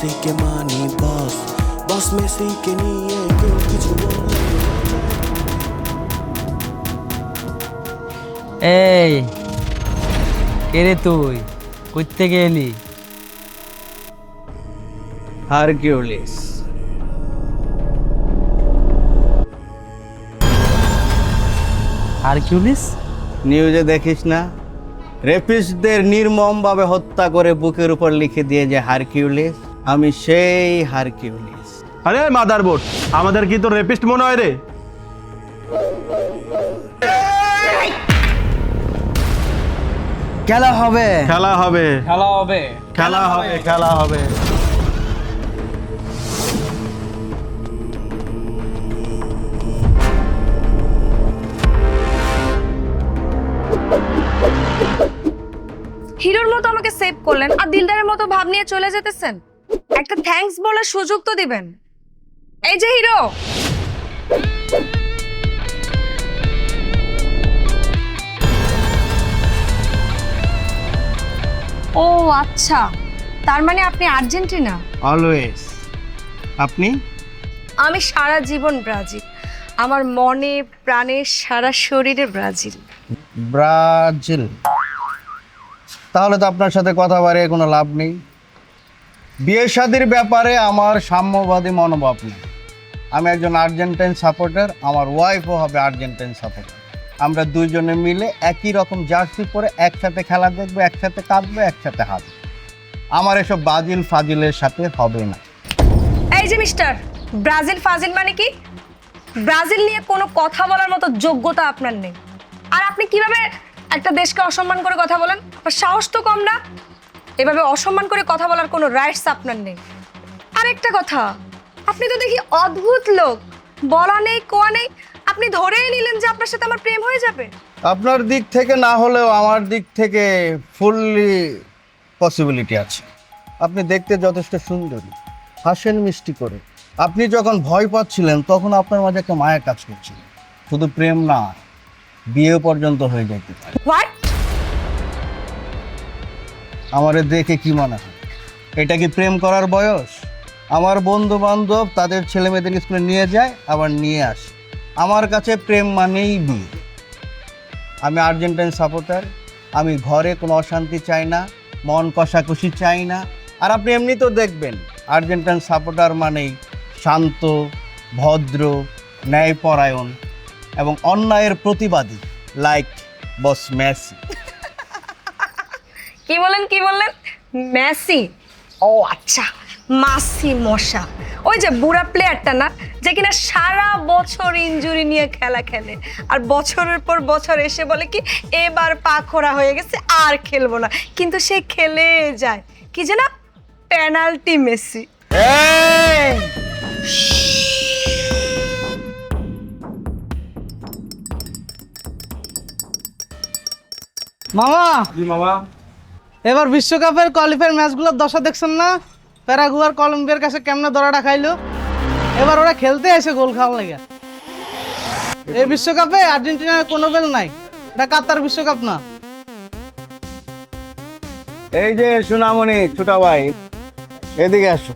মেসিকে মানি বস, বস মেসিকে নিয়ে কেউ কিছু বললে। এই কে রে তুই, কইতে গেলি? হারকিউলিস। হারকিউলিস? নিউজে দেখিস না, রেপিস্টদের নির্মমভাবে হত্যা করে বুকের উপর লিখে দিয়ে যে হারকিউলিস, আমি সেই হারকিউলিস। আরে মাদারবোর্ড, আমাদের কি তোর রেপিস্ট মনে হয় রে? খেলা হবে, খেলা হবে, খেলা হবে, খেলা হবে, খেলা হবে। হিরোর মতো আমাকে সেভ করলেন আর দিলদারের মতো ভাব নিয়ে চলে যেতেছেন। একটা থ্যাঙ্কস বলার সুযোগ তো দিবেন। এই যে হিরো, ও আচ্ছা, তার মানে আপনি আর্জেন্টিনা। অলওয়েজ। আপনি? আমি সারা জীবন ব্রাজিল, আমার মনে প্রাণে সারা শরীরে ব্রাজিল। ব্রাজিল? তাহলে তো আপনার সাথে কথা বাড়িয়ে কোনো লাভ নেই। বিয়ে শাদির ব্যাপারে আমার সাম্যবাদী মনোভাব নেই। আমি একজন আর্জেন্টাইন সাপোর্টার, আমার ওয়াইফও হবে আর্জেন্টাইন সাপোর্টার। আমরা দুইজনে মিলে একই রকম জার্সি পরে একসাথে খেলা দেখবো, একসাথে কাঁদবো, একসাথে হাসবো। আমার এসব বাজিল ফাজিলের সাথে হবে না। এই যে মিস্টার, ব্রাজিল ফাজিল মানে কি? ব্রাজিল নিয়ে কোনো কথা বলার মতো যোগ্যতা আপনার নেই। আর আপনি কিভাবে একটা দেশকে অসম্মান করে কথা বলেন? আপনার সাহস তো কম না। এভাবে অসম্মান করে কথা বলার কোনো রাইটস আপনার নেই। আরেকটা কথা, আপনি তো দেখি অদ্ভুত লোক, বলা নেই কোয়া নেই, আপনি ধরেই নিলেন যে আপনার সাথে আমার প্রেম হয়ে যাবে। আপনার দিক থেকে না হলেও আমার দিক থেকে ফুললি পসিবিলিটি আছে। আপনি দেখতে যথেষ্ট সুন্দরী, হাসেন মিষ্টি করে। আপনি যখন ভয় পাচ্ছিলেন তখন আপনার মাঝে একটা মায়া কাজ করছিল। শুধু প্রেম না, বিয়ে পর্যন্ত হয়ে যেতে পারে। হোয়াট? আমারে দেখে কি মনে হয়, এটা কি প্রেম করার বয়স? আমার বন্ধু বান্ধব তাদের ছেলে মেয়েদের স্কুলে নিয়ে যায়, আবার নিয়ে আসে। আমার কাছে প্রেম মানেই বিয়ে। আমি আর্জেন্টাইন সাপোর্টার, আমি ঘরে কোনো অশান্তি চাই না, মন কষাকষি চাই না। আর আপনি এমনিতেও দেখবেন আর্জেন্টাইন সাপোর্টার মানেই শান্ত, ভদ্র, ন্যায়পরায়ণ এবং অন্যায়ের প্রতিবাদী, লাইক বস মেসি। কি বলেন কি বললেন? মেসি? ও আচ্ছা, মাসি মশা। ওই যে বুড়া প্লেয়ারটা না, যে কিনা সারা বছর ইনজুরি নিয়ে খেলা খেলে আর বছরের পর বছর এসে বলে কি এবার পা খোড়া হয়ে গেছে আর খেলবো না, কিন্তু সে খেলে যায়। কি যেন পেনাল্টি মেসি। মামা মামা, এবার বিশ্বকাপের কোয়ালিফায়ার ম্যাচগুলোর দশা দেখছেন না? প্যারাগুয়ার কলম্বিয়ার কাছে কেমনে দড়াটা খাইলো। এবার ওরা খেলতে এসে গোল খাওয়ার লাগে। এই বিশ্বকাপে আর্জেন্টিনার কোনো বেল নাই, এটা কাতার বিশ্বকাপ না। এই যে সোনামণি, ছোট ভাই, এদিকে আসো।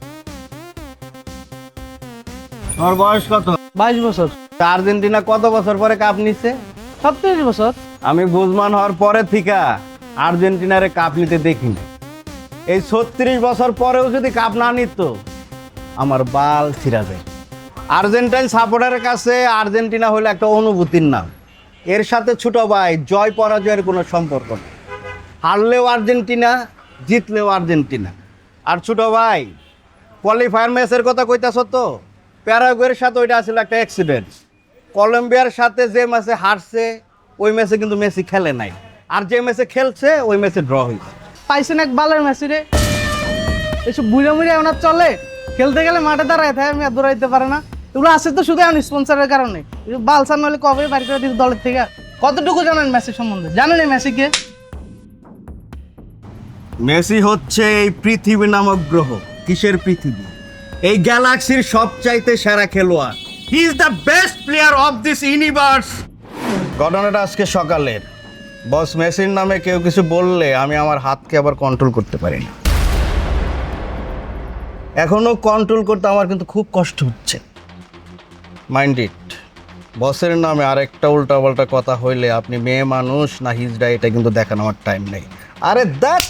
তোমার বয়স কত? 22 বছর। আর্জেন্টিনা কত বছর পরে কাপ নিচ্ছে? 37 বছর। আমি বুঝমান হওয়ার পরে থেকে আর্জেন্টিনারে কাপ নিতে দেখিনি। এই 36 বছর পরেও যদি কাপ না নিত, আমার বাল ছিঁড়া যায়। আর্জেন্টাইন সাপোর্টারের কাছে আর্জেন্টিনা হলো একটা অনুভূতির নাম। এর সাথে ছোট ভাই জয় পরাজয়ের কোনো সম্পর্ক নেই। হারলেও আর্জেন্টিনা, জিতলেও আর্জেন্টিনা। আর ছোট ভাই, কোয়ালিফায়ার ম্যাচের কথা কইতাছ তো, প্যারাগুয়ের সাথে ওইটা আসলে একটা অ্যাক্সিডেন্ট। কলম্বিয়ার সাথে যে ম্যাচে হারছে ওই ম্যাচে কিন্তু মেসি খেলে নাই, আর যে ম্যাচে খেলছে ওই ম্যাচে ড্র হয়েছে। পাইছেন এক বালের মেসি রে। এসব বুড়ে মুড়ে ওনার চলে, খেলতে গেলে মাঠে দাঁড়ায় থাকে, আমি আর দৌড়াইতে পারে না। এগুলো আছে তো শুধু এখন স্পন্সরের কারণে। বালসার নইলে কবে বাড়ি করে দিচ্ছে দলের থেকে। কতটুকু জানেন মেসি সম্বন্ধে? জানেন এই মেসিকে? মেসি হচ্ছে এই পৃথিবী নামক গ্রহ। কিসের পৃথিবী? এই গ্যালাক্সির সবচাইতে সেরা খেলোয়াড়। He is the best player of this universe. ঘটনাটা আজকে সকালের। বস মেসির নামে কেউ কিছু বললে আমি আমার হাতকে আবার কন্ট্রোল করতে পারি না। এখনও কন্ট্রোল করতে আমার কিন্তু খুব কষ্ট হচ্ছে। মাইন্ড ইট, বসের নামে আরেকটা উল্টাপাল্টা কথা হইলে আপনি মেয়ে মানুষ না হিজড়া এটা কিন্তু দেখানো আমার টাইম নেই। আরে দেখ,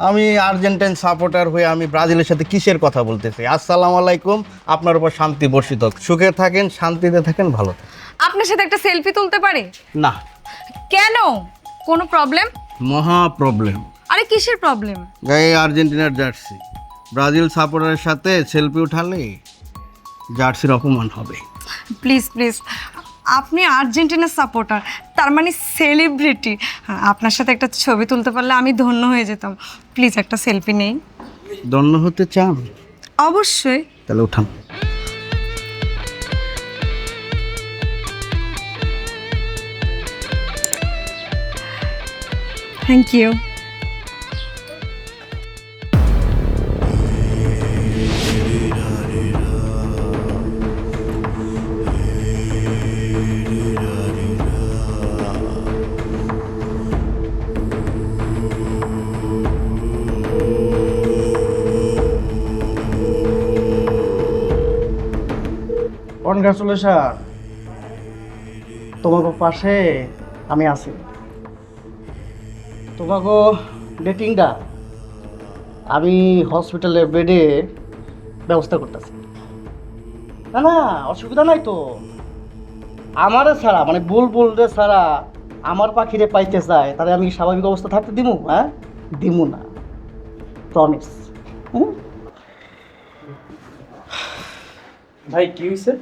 আমি আর্জেন্টাইন সাপোর্টার হয়ে আমি ব্রাজিলের সাথে কিসের কথা বলতেছি। আসসালামু আলাইকুম, আপনার উপর শান্তি বর্ষিত হোক। সুখে থাকেন, শান্তিতে থাকেন, ভালো থাকেন। আপনার সাথে একটা সেলফি তুলতে পারি? না, কেন? কোনো প্রবলেম? মহা প্রবলেম। আরে কিসের প্রবলেম? এই আর্জেন্টিনার জার্সি, ব্রাজিল সাপোর্টারের সাথে সেলফি উঠালে জার্সির অপমান হবে। প্লিজ প্লিজ, আপনি আর্জেন্টিনার সাপোর্টার, তার মানে সেলিব্রিটি। আপনার সাথে একটা ছবি তুলতে পারলে আমি ধন্য হয়ে যেতাম। প্লিজ একটা সেলফি নেই। দন্য হতে চান? অবশ্যই। তাহলে উঠান। Thank you. কনগ্রাচুলেশন, তোমাকে পাশে আমি আছি। তোমাকে ডেটিংটা আমি হসপিটালের বেডে ব্যবস্থা করতেছি। না না, অসুবিধা নাই তো। আমারে ছাড়া মানে বুলবুলরে ছাড়া আমার পাখিরে পাইতে চায়, তাহলে আমি স্বাভাবিক অবস্থা থাকতে দিমু? হ্যাঁ, দিমু না, প্রমিস। ভাই কি হয়েছে?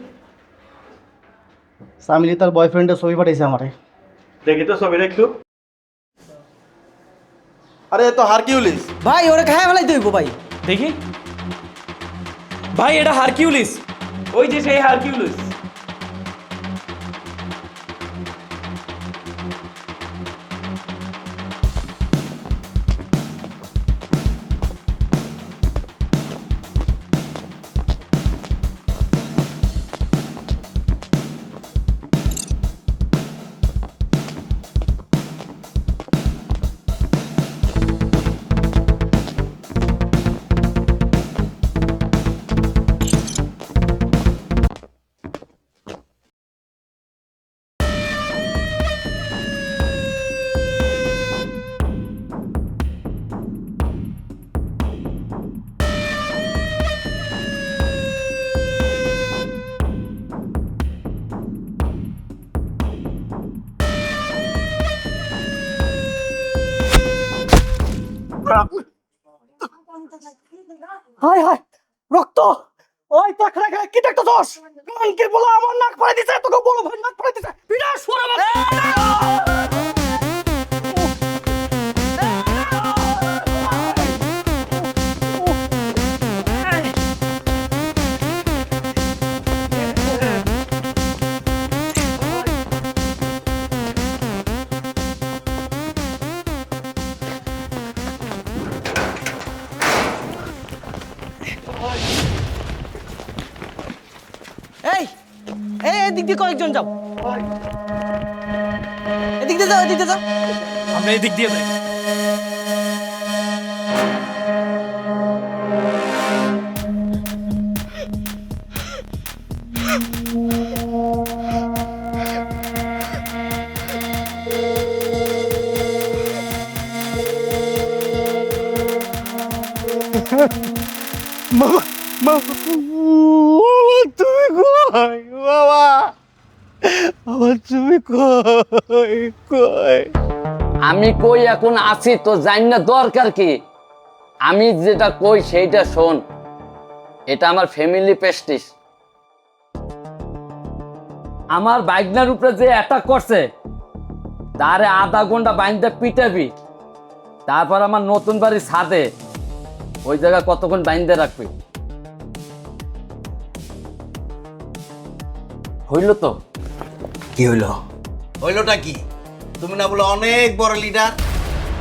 সামিলি তার বয়ফ্রেন্ডের ছবি পাঠাইছে আমারে। দেখি তো ছবি একটু। আরে এ তো হারকিউলিস। ভাই ওরা খায় ফেলাই দেবো ভাই। দেখি ভাই, এটা হারকিউলিস, ওই যে সেই হারকিউলিস। হায় হায়, রক্ত! ওই পাখরা গায়ে কি একটা দোষ? কালকে বলো আমার নাক পড়ে দিছে, তোকে বলো ভাই নাক পড়ে দিছে। বিনাশ করে এই এই এদিক দিয়ে কয়েকজন যাও, এদিক দিয়ে যাও, এদিক দিয়ে যাও। আমরা এদিক দিয়ে যাই। তুমি কই বাবা? আমার তুমি কই কই? আমি কই এখন আছি তো জানি না, দরকার কি? আমি যেটা কই সেইটা শোন। এটা আমার ফ্যামিলি প্রেস্টিজ। আমার বাইকনার উপরে যে অ্যাটাক করছে তারে আধা ঘন্টা বাইন্দা পিটাবি, তারপর আমার নতুন বাড়ির ছাদে ওই জায়গা কতক্ষণ বাইন্দে রাখবি। হইল তো? কি হইলো? হইলোটা কি? তুমি না বলে অনেক বড় লিডার?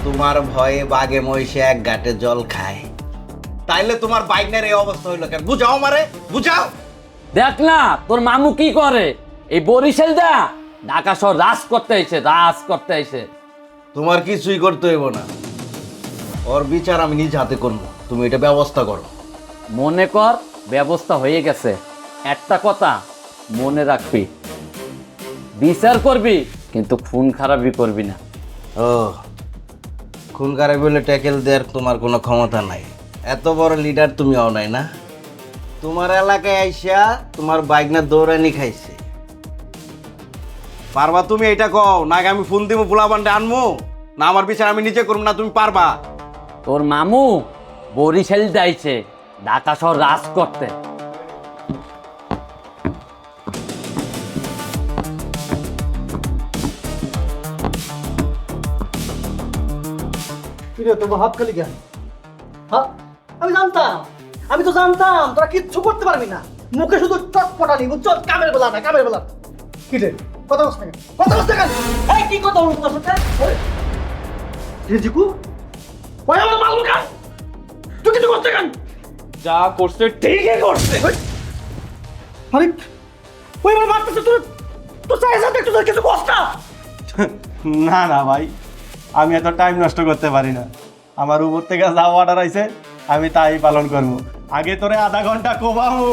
তোমার ভয়ে বাঘে মহিষে এক ঘাটে জল খায়, তাইলে তোমার বাইকনের এই অবস্থা হইলো কেন? বুঝাও মারে, বুঝাও। দেখ না তোর মামু কি করে, এই বরিশাল দা ঢাকা শহর রাজ করতে আইছে, রাজ করতে আইছে। তোমার কিছুই করতে হইব না, ওর বিচার আমি নিজ হাতে করবো, তুমি এটা ব্যবস্থা করো। মনে কর ব্যবস্থা হয়ে গেছে। একটা কথা মনে রাখবি, বিচার করবি কিন্তু খুন খারাপই করবি না। ও খুন খারাপ বলে ট্যাকেল দেওয়ার তোমার কোনো ক্ষমতা নাই। এত বড় লিডার তুমি হও নাই না? তোমার এলাকায় আইসা তোমার বাইক না দৌড়ানি খাইছে। পারবা তুমি এটা কও, নাকি আমি ফোন দিব পোলা বান্ডে আনমু, না আমার বিচার আমি নিজে করবো, না তুমি পারবা? তোর মামু বরিশাল যাইছে ঢাকা শহর রাজ করতে। তোমার হাত খালি কেন? হ্যাঁ, আমি তো জানতাম তোরা কিচ্ছু করতে পারবি না। মুখে শুধু চটপটানি, বুঝছো? কামের বেলা না, কামের বেলা। কি রে, কথা বলছ না কেন? কথা বলছ না কেন? এই কি কথা বলছ তোর সাথে? রে জিকু, ওই আমার মাল কেন? তুই কিছু করতে কেন? যা করছে ঠিকই করছে। আরে ওই আমার মারতেছে, তোর চাই যাবে একটু, তোর কিছু কষ্ট। না না ভাই, আমি এত টাইম নষ্ট করতে পারি না। আমার উপর থেকে যা অর্ডার আইছে আমি তাই পালন করবো। আগে তোরে আধা ঘন্টা কোবাবো।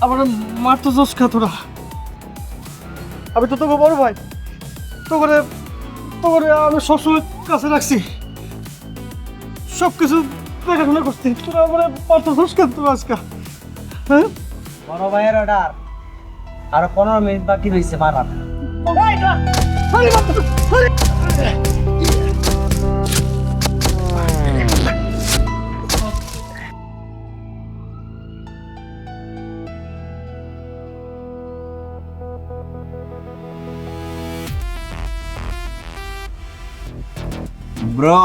আমার মারতে জোস খা তোরা। আমি তো তোকে বড় ভাই, তো করে আমি সবসময় কাছে রাখছি, সব কিছু দেখাশোনা করছি। তোরা আমার মারতে জোস খা তোরা আজকে। হ্যাঁ, বড় ভাইয়ের অর্ডার, আরো 15 মিনিট বাকি রয়েছে মারার। ব্রো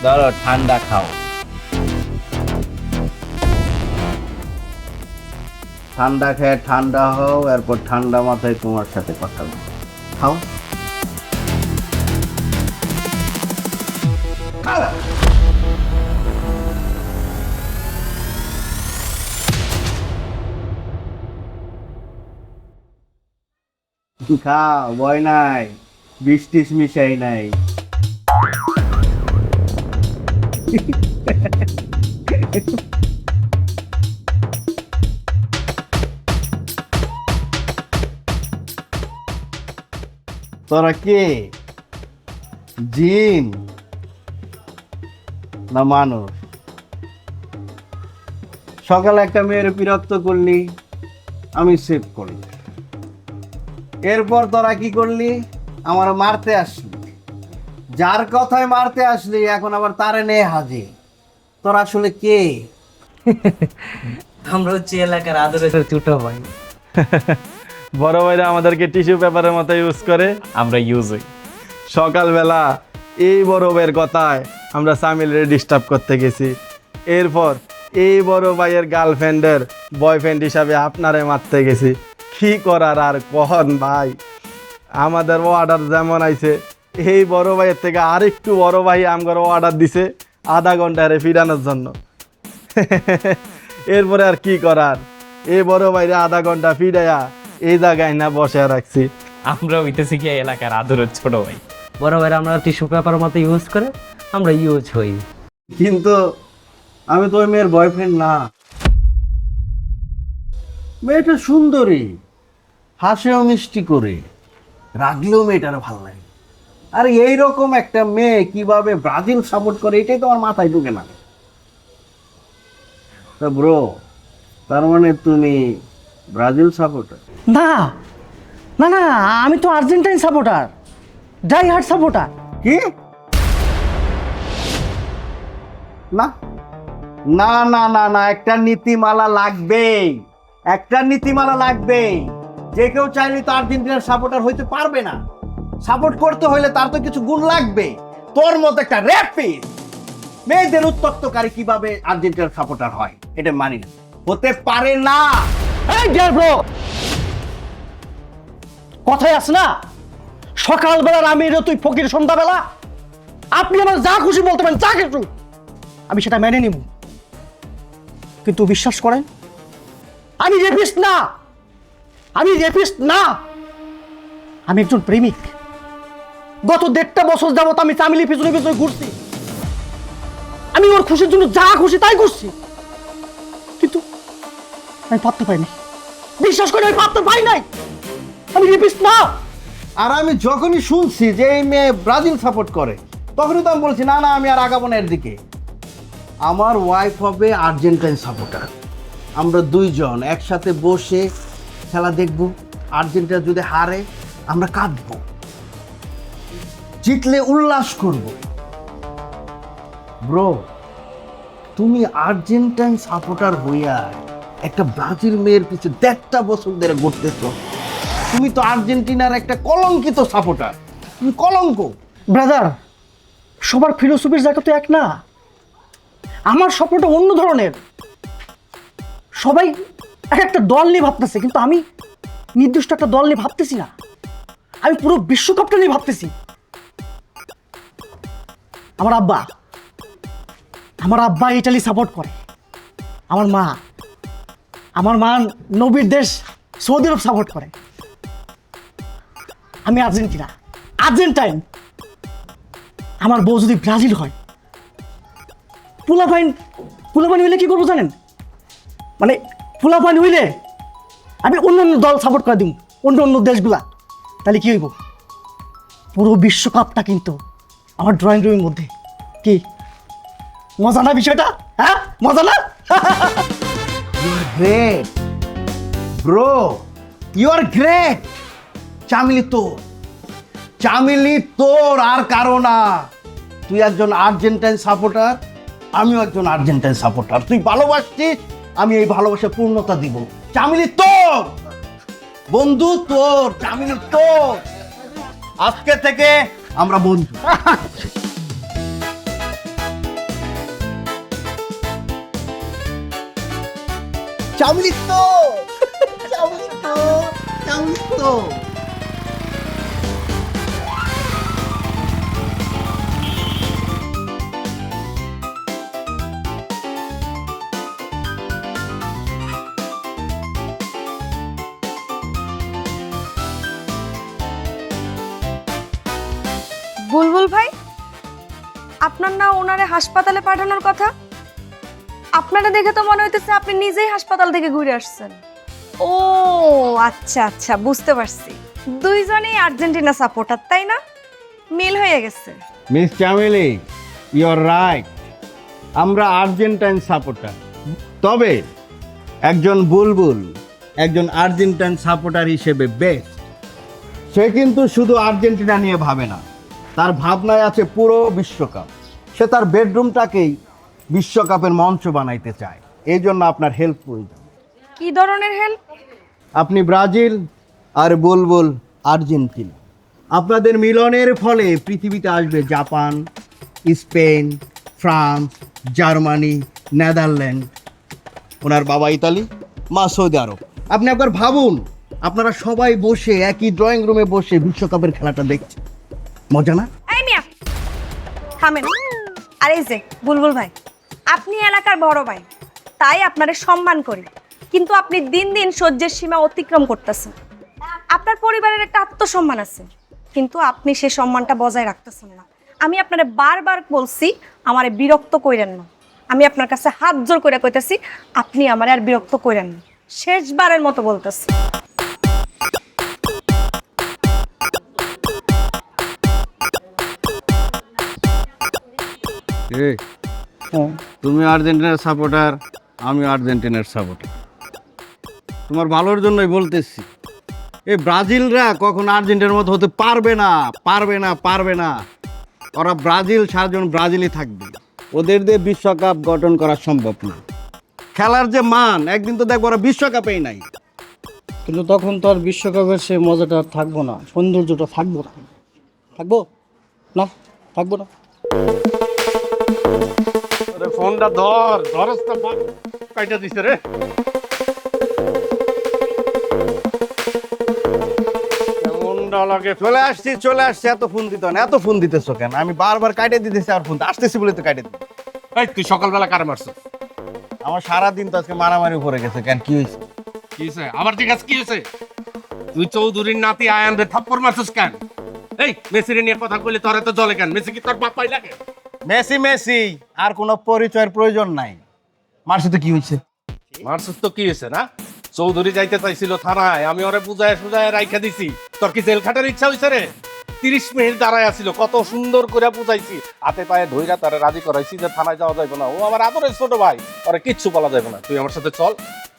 ধরো ঠান্ডা খাও, ঠান্ডা খেয়ে ঠান্ডা হও, এরপর ঠান্ডা মাথায় তোমার সাথে কথা বলবো। খাও। খাও, ভয় নাই, বিষ টিস মিশাই নাই। তোরা কে, জিন না মানুষ? সকালে একটা মেয়ের বিরক্ত করলি, আমি সেভ করলি, এরপর তোরা কি করলি? আমার মারতে আসলি, যার কথায় মারতে আসলি এখন আবার তারে নিয়ে হাজির। তোরা আসলে কে? আমরা হচ্ছে এলাকার আদরের ছোট ভাই। বড় ভাইরা আমাদেরকে টিস্যু পেপারের মতো ইউজ করে, আমরা ইউজ হই। সকালবেলা এই বড় ভাইয়ের কথায় আমরা সামিলের ডিস্টার্ব করতে গেছি, এরপর এই বড় ভাইয়ের গার্লফ্রেন্ডের বয়ফ্রেন্ড হিসাবে আপনারে মারতে গেছি। কি করার আর কখন ভাই, আমাদের অর্ডার যেমন আইছে, এই বড় ভাইয়ের থেকে আরেকটু বড় ভাই আমার অর্ডার দিছে আধা ঘন্টারে ফিরানোর জন্য। এরপরে আর কি করার, এই বড় ভাইরে আধা ঘন্টা ফিরাইয়া এই জায়গায় না বসে রাখছি। আমরা হইতেছি কি এলাকার আদরের ছোট ভাই। বড় ভাইরা আমরা টিস্যু পেপার মতো ইউজ করে, আমরা ইউজ হই। কিন্তু আমি তো ওই মেয়ের বয়ফ্রেন্ড না। মেয়েটা সুন্দরী, হাসেও মিষ্টি করে, রাগলেও মেয়েটার ভালো লাগে। আর এইরকম একটা মেয়ে কিভাবে ব্রাজিল সাপোর্ট করে এটাই তো আমার মাথায় ঢুকে না। তা ব্রো, তার মানে তুমি ব্রাজিল সাপোর্টার? না, না না, আমি তো Argentine supporter, die hard supporter. কি না না না না না, একটা নীতিমালা লাগবেই, একটা নীতিমালা লাগবেই। যে কেউ চাইলে তো আর্জেন্টিনার সাপোর্টার হইতে পারবে না। সাপোর্ট করতে হইলে তার তো কিছু গুণ লাগবে। তোর মতো একটা র্যাপিড মেয়েদের উত্তক্তকারী কিভাবে আর্জেন্টিনার সাপোর্টার হয় এটা মানি না, হতে পারে না। এই ডিয়ার ব্রো, কথাই আছে না, সকালবেলার আমি রে তুই ফকির সন্ধ্যাবেলা। আপনি আমার যা খুশি বলতে পারেন, যা কিছু আমি সেটা মেনে নিব, কিন্তু বিশ্বাস করেন আমি রেপিস্ট না, আমি রেপিস্ট না, আমি একজন প্রেমিক। গত 1.5 বছর যাবত আমি চামিলি পিছনে পিছনে ঘুরছি, আমি ওর খুশির জন্য যা খুশি তাই করছি, কিন্তু আমি পারতে পাইনি। বিশ্বাস করে আমি পারতে পাই নাই, আমি রেপিস্ট না। আর আমি যখনই শুনছি যে এই মেয়ে ব্রাজিল সাপোর্ট করে, তখনই তো আমি বলছি না না, আমি আর আগাবো না এর দিকে। আমার ওয়াইফ হবে আর্জেন্টাইন সাপোর্টার। আমরা দুইজন একসাথে বসে খেলা দেখব। আর্জেন্টিনা যদি হারে আমরা কাঁদবো, জিতলে উল্লাস করব। ব্রো, তুমি আর্জেন্টাইন সাপোর্টার হইয়া একটা ব্রাজিল মেয়ের পিছু 1.5 বছর ধরে ঘুরতেছ। তুমি তো আর্জেন্টিনার একটা কলঙ্কিত সাপোর্টার, তুমি কলঙ্ক। ব্রাদার, সবার ফিলোসফির জায়গা তো এক না, আমার স্বপ্নটা অন্য ধরনের। সবাই এক একটা দল নিয়ে ভাবতেছে, কিন্তু আমি নির্দিষ্ট একটা দল নিয়ে ভাবতেছি না, আমি পুরো বিশ্বকাপটা নিয়ে ভাবতেছি। আমার আব্বা ইটালি সাপোর্ট করে, আমার মা নবীর দেশ সৌদি আরব সাপোর্ট করে। আমি আর্জেন্টাইন। আমার বউ যদি ব্রাজিল হয়, পোলাপাইন হইলে কি করবো জানেন? মানে পোলাপাইন হইলে আমি অন্য দল সাপোর্ট করে দিব, অন্য দেশগুলা। তাহলে কি হইব? পুরো বিশ্বকাপটা কিন্তু আমার ড্রয়িং রুমের মধ্যে। কি মজা না বিষয়টা? হ্যাঁ, মজা না? Great bro, you are great. Chameli তোর আর কারো না। তুই একজন আর্জেন্টাইন সাপোর্টার, আমিও একজন আর্জেন্টাইন সাপোর্টার। তুই ভালোবাসছিস, আমি এই ভালোবাসা পূর্ণতা দিব। চামিলি তোর বন্ধু, তোর চামিলি তোর। আজকে থেকে আমরা বন্ধু। চামিলি তোর, চামিলি তোর, চামিলি তোর। বুলবুল ভাই, আপনার না ওনারে হাসপাতালে পাঠানোর কথা? আপনারা দেখে তো মনে হইতেছে আপনি নিজেই হাসপাতাল থেকে ঘুরে আসছেন। ও আচ্ছা আচ্ছা, বুঝতে পারছি, দুইজনেই আর্জেন্টিনা সাপোর্টার, তাই না? মিল হয়ে গেছে। Miss Chameli, you are right, আমরা আর্জেন্টাইন সাপোর্টার। তবে একজন বুলবুল একজন আর্জেন্টাইন সাপোর্টার হিসেবে বেস্ট। সে কিন্তু শুধু আর্জেন্টিনা নিয়ে ভাবে না, তার ভাবনায় আছে পুরো বিশ্বকাপ। সে তার বেডরুমটাকেই বিশ্বকাপের মঞ্চ বানাইতে চায়। এই জন্য আপনার হেল্প প্রয়োজন। কি ধরনের হেল্প? আপনি ব্রাজিল আর বুলবুল আর্জেন্টিনা, আপনাদের মিলনের ফলে পৃথিবীতে আসবে Japan, Spain, France, Germany, Netherland. ওনার বাবা ইতালি, মা সৌদি আরব। আপনি একবার ভাবুন, আপনারা সবাই বসে একই ড্রয়িং রুমে বসে বিশ্বকাপের খেলাটা দেখছেন। মজা না? এই মিয়া, থামেন। আর এই যে বুলবুল ভাই, আপনি এলাকার বড় ভাই, তাই আপনারে সম্মান করি, কিন্তু আপনি দিন দিন সহ্যের সীমা অতিক্রম করতেছেন। আপনার পরিবারের একটা আত্মসম্মান আছে, কিন্তু আপনি সেই সম্মানটা বজায় রাখতেছেন না। আমি আপনারে বারবার বলছি আমারে বিরক্ত কইরেন না। আমি আপনার কাছে হাত জোর করে কইতেছি, আপনি আমারে আর বিরক্ত কইরেন না। শেষবারের মতো বলতেছি। তুমি আর্জেন্টিনার সাপোর্টার, আমি আর্জেন্টিনার সাপোর্টার। তোমার ভালোর জন্যই বলতেছি, এই ব্রাজিলরা কখন আর্জেন্টিনার মতো হতে পারবে না, পারবে না, পারবে না। ওরা ব্রাজিল সারাজন ব্রাজিলই থাকবে, ওদের দিয়ে বিশ্বকাপ গঠন করা সম্ভব না। খেলার যে মান, একদিন তো দেখবো ওরা বিশ্বকাপেই নাই। কিন্তু তখন তো আর বিশ্বকাপের সে মজাটা আর থাকবো না, সৌন্দর্যটা থাকবো না। থাকবো না, থাকবো না। ফোনটা ধর, ধরস তো কাইটা দিছে রে। কেমনটা লাগে। চলে আসছি, চলে আসছি। এত ফোন দিত না, এত ফোন দিতেছ কেন? আমি বারবার কাইটে দিতেছি, আর ফোন আসতেছি বলে তো কাইটে দিতে। এই তুই সকালবেলা কার মারছ? আমার সারাদিন তো আজকে মারামারি উপরে গেছে। কেন, কি হয়েছে? কি হয়েছে আবার? ঠিক আছে, কি হয়েছে? তুই চৌধুরীর নাতি আয়ান রে থাপ্পড় মারছিস কেন? এই মেসিরে নিয়ে কথা কইলে তোর এত জলে কেন? মেসি কি তোর বাপ পাই লাগে? মেসি মেসি, আর কোনো পরিচয়ের প্রয়োজন নাই। মারছে তো কি হয়েছে? মারছিস তো কি হয়েছে না? চৌধুরী যাইতে চাইছিল থানায়, আমি ওরে বুঝায় সুজায় রাইখা দিছি। তোর কি জেল খাটার ইচ্ছা হয়েছে রে? 30 মিনিট দাঁড়ায় আসিল, কত সুন্দর করে বুঝাইছি, হাতে পায়ে ধইরা তারে রাজি করাইছি যে থানায় যাওয়া যাবে না। ও আমার আদরের ছোট ভাই, ওরে কিচ্ছু বলা যাবে না। তুই আমার সাথে চল,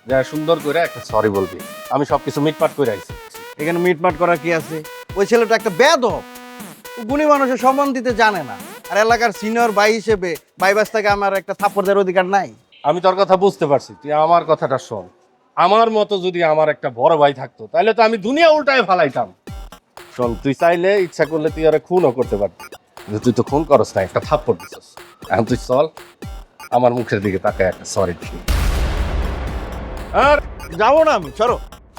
যা সুন্দর করে একটা সরি বলবি। আমি সবকিছু মিটমাট করে আইছি। এখানে মিটমাট করা কি আছে? ওই ছেলেটা একটা বেয়াদব, গুণী মানুষের সম্মান দিতে জানে না। আর এলাকার সিনিয়র ভাই হিসেবে বাইবাস থেকে আমার একটা থাপ্পড় দেওয়ার অধিকার নাই। আমি তোর কথা বুঝতে পারছি, তুই আমার কথাটা শোন। আমার মতো যদি আমার একটা বড় ভাই থাকতো, তাহলে তো আমি দুনিয়া উল্টায় ফালাইতাম। শোন, তুই চাইলে ইচ্ছা করলে তুই আরে খুনও করতে পারতি, কিন্তু তুই তো খুন করস না, একটা থাপ্পড় দিছিস। এখন তুই চল, আমার মুখের দিকে তাকায় একটা সরি দিবি। আর যাবো না আমি, চলো।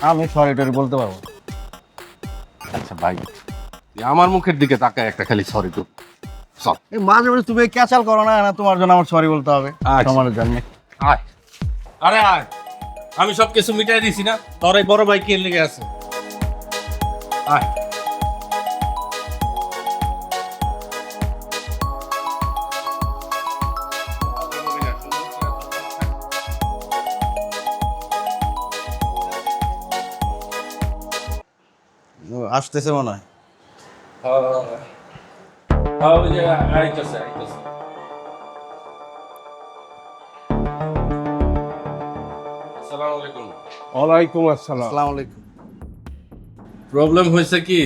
আমি সরি টরি বলতে পারবো। আচ্ছা ভাই, তুই আমার মুখের দিকে তাকায় একটা খালি সরি তো চল। এই মাঝে মাঝে তুমি ক্যাচাল করো না, না তোমার জন্য আমার সরি বলতে হবে। আচ্ছা। তোমার জন্য আয়, আরে আয়, আমি সব কিছু মিটাই দিছি না? তোর এই বড় ভাই কে লেগে আছে? আয়। আসতেছে মনে হয়। আইতেছে। আসসালামু আলাইকুম। ওয়ালাইকুম আসসালাম। আসসালামু আলাইকুম। প্রবলেম হয়েছে কি,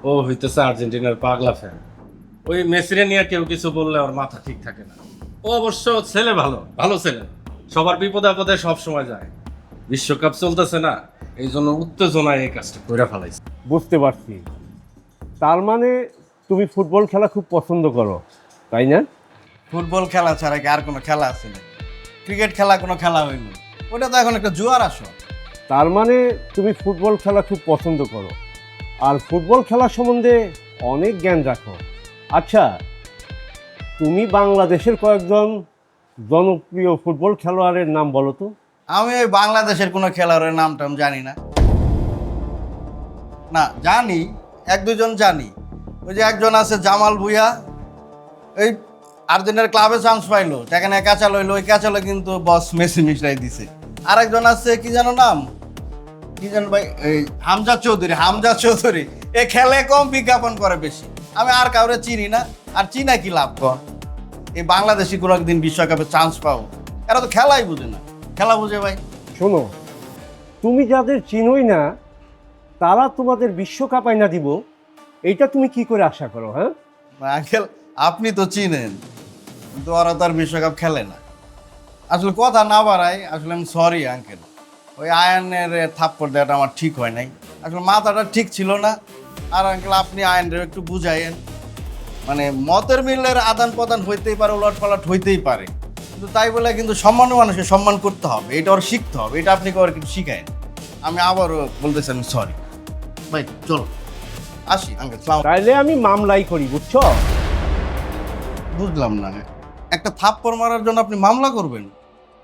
ও হইতেছে আর্জেন্টিনার পাগলা ফ্যান। ওই মেসিরে নিয়ে কেউ কিছু বললে ওর মাথা ঠিক থাকে না। ও অবশ্য ছেলে ভালো, ভালো ছেলে, সবার বিপদে আপদে সব সময় যায়। বিশ্বকাপ চলতেছে না, এই জন্য উত্তেজনায় এই কাজটা করে ফেলাইছে। বুঝতে পারছি, তার মানে তুমি ফুটবল খেলা খুব পছন্দ করো, তাই না? ফুটবল খেলা ছাড়া কি আর কোনো খেলা আছে না? ক্রিকেট খেলা কোনো খেলা হইল? ওটা তো এখন একটা জুয়ার আসর। তার মানে তুমি ফুটবল খেলা খুব পছন্দ করো, আর ফুটবল খেলা সম্বন্ধে অনেক জ্ঞান রাখো। আচ্ছা, তুমি বাংলাদেশের কয়েকজন জনপ্রিয় ফুটবল খেলোয়াড়ের নাম বলো তো। আমি ওই বাংলাদেশের কোনো খেলোয়াড়ের নাম টাম জানি না। না জানি, এক দুজন জানি। ওই যে একজন আছে জামাল ভুইয়া, ওই আর্জেন্টিনার ক্লাবে চান্স পাইলো, সেখানে ক্যাচাল হইলো, ওই ক্যাচালে কিন্তু বস মেসি মিশরাই দিছে। আর একজন আছে, কি যেন নাম, কি যেন ভাই, এই হামজা চৌধুরী। এ খেলে কম, বিজ্ঞাপন করে বেশি। আমি আর কাউরে চিনি না, আর চিনা কি লাভ কর? এই বাংলাদেশি কোনো একদিন বিশ্বকাপে চান্স পাবো? এরা তো খেলাই বুঝে না। খেলা বুঝে ভাই? শোনো, তুমি যাদের চিনোই না তারা তোমাদের বিশ্বকাপ আইনা দিব, এইটা তুমি কি করে আশা করো? হ্যাঁ আঙ্কেল, আপনি তো চিনেন, কিন্তু ওরা তো আর বিশ্বকাপ খেলে না। আসলে কথা না বাড়াই, আসলে আমি সরি আঙ্কেল। ওই আয়নের থাপ্পড় দেওয়াটা আমার ঠিক হয় নাই, আসলে মাথাটা ঠিক ছিল না। আর আঙ্কেল, আপনি আয়নের একটু বুঝাইয়েন। মানে মতের মিলের আদান প্রদান হইতেই পারে, উলট পালট হইতেই পারে, কিন্তু তাই বলে কিন্তু সম্মানীয় মানুষকে সম্মান করতে হবে, এটা ওর শিখতে হবে। এটা আপনি করে কিন্তু শিখায়েন। আমি আবারও বলতেছি, আমি সরি ভাই। চলো আসি আঙ্কেল। তাইলে আমি মামলাই করি, বুঝছো? বুঝলাম না, একটা থাপ্পড় মারার জন্য আপনি মামলা করবেন?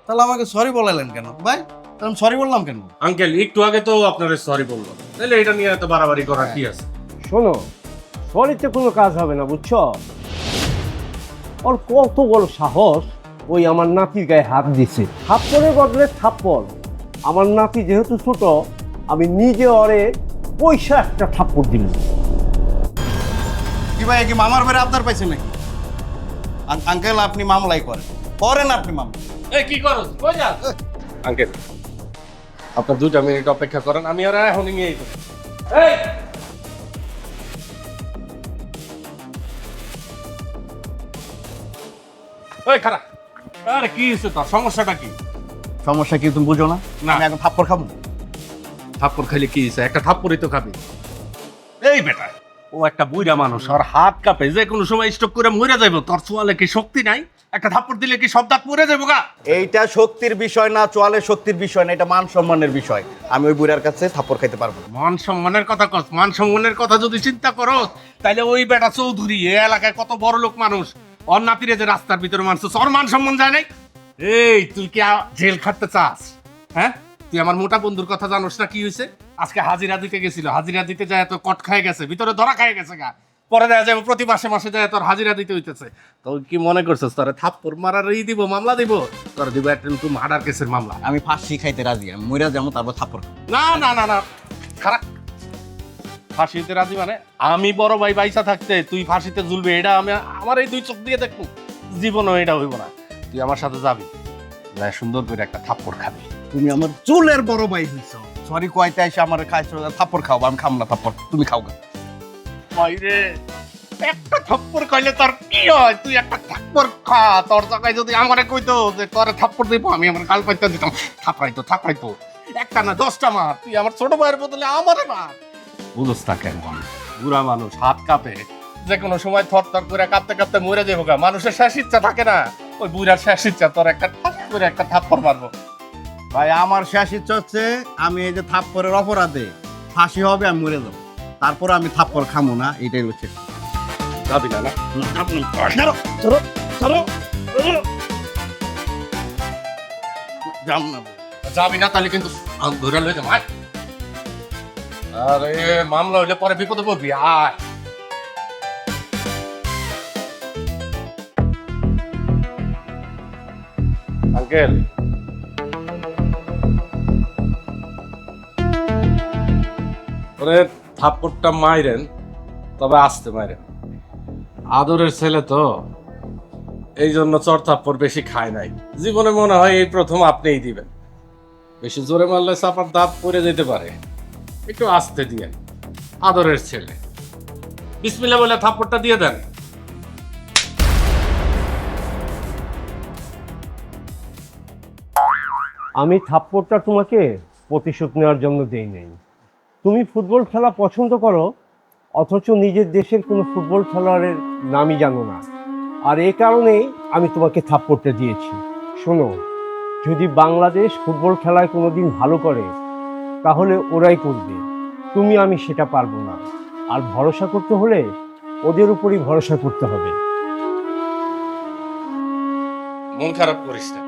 তাহলে আমাকে সরি বলালেন কেন ভাই? তাহলে আমি সরি বললাম কেন? আঙ্কেল, একটু আগে তো আপনার সরি বললো, তাহলে এটা নিয়ে এত বাড়াবাড়ি করার কি আছে? শোনো, সরিতে কোনো কাজ হবে না, বুঝছো? ওর কত বড় সাহস, ওই আমার নাতির গায়ে হাত দিছে। থাপ্পড়ের বদলে থাপ্পড়। আমার নাতি যেহেতু ছোট, আমি নিজে ওরে পয়সা একটা থাপ্পড় দিলাম। কি ভাই, কি মামার বাড়ি আপনার পাইছে নাকি? আঙ্কেল, আপনি মামলাই করেন আপনি মামলা। এই কি করো, কই যাস? আঙ্কেল, আপনার 2 মিনিট অপেক্ষা করেন, আমি আর এখন নিয়ে এই ওই খারা, আরে কি হয়েছে তোর, সমস্যাটা কি? সমস্যা কি তুমি বুঝো না? না। আমি এখন থাপ্পড় খাবো। থাপ্পড় খাইলে কি হয়েছে? একটা থাপ্পড়ই তো খাবি। এই বেটা, ও একটা বুইড়া মানুষ, আর হাত কাঁপে, যে কোনো সময় স্ট্রোক করে মরে যাইব। তোর চোয়ালে কি শক্তি নাই? একটা থাপ্পড় দিলে কি সব দাঁত মরে যাবো গা? এইটা শক্তির বিষয় না, চোয়ালে শক্তির বিষয় না, এটা মান সম্মানের বিষয়। আমি ওই বুড়ার কাছে থাপ্পড় খাইতে পারবো না। মান সম্মানের কথা কস, মান সম্মানের কথা যদি চিন্তা করো তাইলে ওই বেটা চৌধুরী এ এলাকায় কত বড় লোক মানুষ, ওর নাতিরে যে রাস্তার ভিতরে মানছো, ওর মান সম্মান যায় নাই? এই তুই কি জেল খাটতে চাস? হ্যাঁ, তুই আমার মোটা বন্ধুর কথা জানোস না? কি হয়েছে? আজকে হাজিরা দিতে গেছিল, হাজিরা দিতে যায় তো কট খায় গেছে, ভিতরে ধরা খায় গেছে গা। পরে দেখা যাবে প্রতি মাসে মাসে যায় তোর হাজিরা দিতে হইতেছে। তো কি মনে করছিস তোরে থাপ্পড় মারার দিব, মামলা দিব? তোর দিব একটা মার্ডার কেসের মামলা। আমি ফাঁসি খাইতে রাজি, আমি মইরা যাবো, তারপর থাপ্পড় খাবো। না না না না, খারাপ। ফাঁসিতে রাজি মানে? আমি বড় ভাই বাইসা থাকতে তুই ফাঁসিতে ঝুলবে, এটা আমি আমার এই দুই চোখ দিয়ে দেখবো? জীবনও এটা হইব না। তুই আমার সাথে যাবি, যাই সুন্দর করে একটা থাপ্পড় খাবি। তুমি আমার চুলের বড় ভাই হইছো, সরি কয়তে এসে আমার খাইছো, থাপ্পড় খাও। আমি খাম না থাপ্পড়, তুমি খাও গা। ভাইরে, একটা থাপ্পড় খাইলে তোর কি হয়? তুই একটা থাপ্পড় খা, তোর জায়গায় যদি আমারে কইতো যে তোরে থাপ্পড় দিব, আমি আমার গাল পাইতে দিতাম। থাপড়াইতো একটা না 10টা মার। তুই আমার ছোট ভাইয়ের বদলে আমারে মার। বুঝোস না কেন? বুড়া মানুষ, হাত কাঁপে, যে কোনো সময় থর থর করে কাঁপতে কাঁপতে মরে যাবো গা। মানুষের শেষ ইচ্ছা থাকে না, ওই বুড়ার শেষ ইচ্ছা তোর একটা ঠাস করে একটা থাপ্পড় মারবো। ভাই আমার শেষ ইচ্ছা হচ্ছে, আমি এই যে থাপ্পড়ের অপরাধে ফাঁসি হবে, আমি মরে যাবো, তারপর আমি থাপ্পড় খামো না, এটাই হচ্ছে। যাবি না? না যাবি না তাহলে কিন্তু ধরে লই যাবো। আরে মামলা হইলে পরে বিপদে পড়বি। আয় আঙ্কেল, ওরে থাপ্পড়টা মাইরেন, তবে আস্তে মাইরেন। আদরের ছেলে তো, এই জন্য চর থাপ্পড় বেশি খায় নাই। জীবনে মনে হয় এই প্রথম আপনিই দিবেন। বেশি জোরে মারলে চাপার দাঁত পড়ে যেতে পারে, একটু আস্তে দিয়ে। আদরের ছেলে, বিসমিল্লাহ বলে থাপ্পড়টা দিয়ে দেন। আমি থাপ্পড়টা তোমাকে প্রতিশোধ নেওয়ার জন্য দেই নাই। তুমি ফুটবল খেলা পছন্দ করো, অথচ নিজের দেশের কোনো ফুটবল খেলোয়াড়ের নামই জানো না, আর এ কারণেই আমি তোমাকে থাপ্পড়টা দিয়েছি। শোনো, যদি বাংলাদেশ ফুটবল খেলায় কোনোদিন ভালো করে তাহলে ওরাই করবে, আমি সেটা পারবো না। আর ভরসা করতে হলে ওদের উপরই ভরসা করতে হবে। মন খারাপ করিস না।